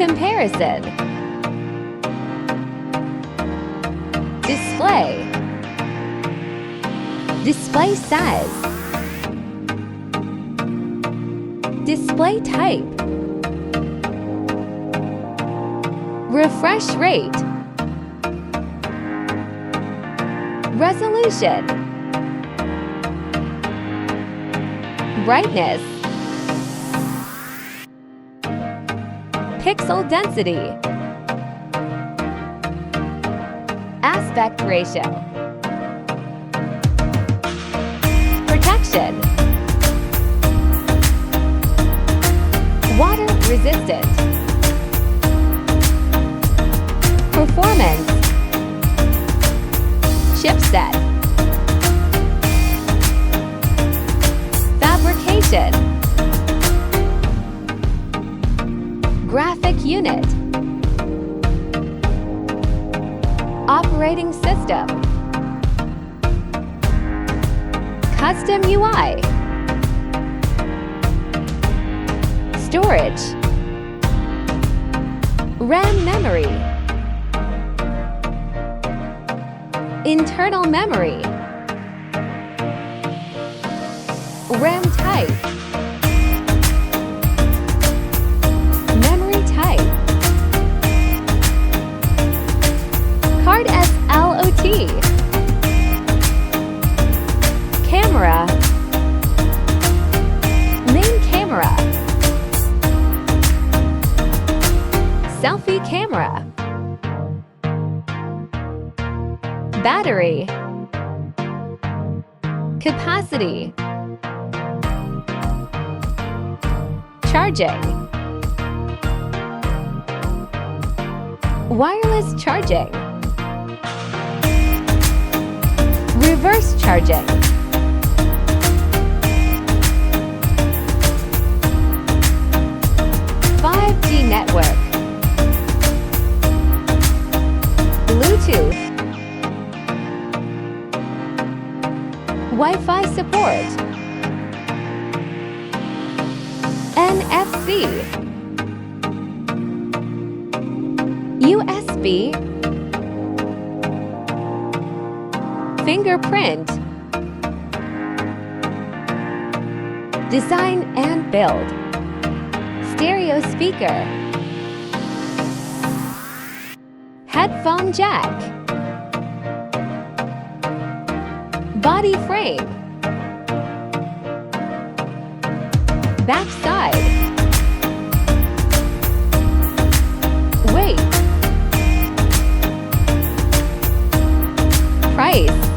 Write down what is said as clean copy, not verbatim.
Comparison. Display. Display size. Display type. Refresh rate. Resolution. Brightness. Pixel density. Aspect ratio. Protection. Water resistant. Performance. Chipset. Fabrication. Graphic unit. Operating system. Custom UI. Storage. RAM memory. Internal memory. RAM type. Memory type. Card SLOT. Camera. Main camera. Selfie camera. Battery. Capacity. Charging. Wireless charging. Reverse charging. Network. Bluetooth. Wi-Fi support. NFC. USB. Fingerprint. Design and build. Stereo speaker. Headphone jack. Body frame. Back side. Weight. Price.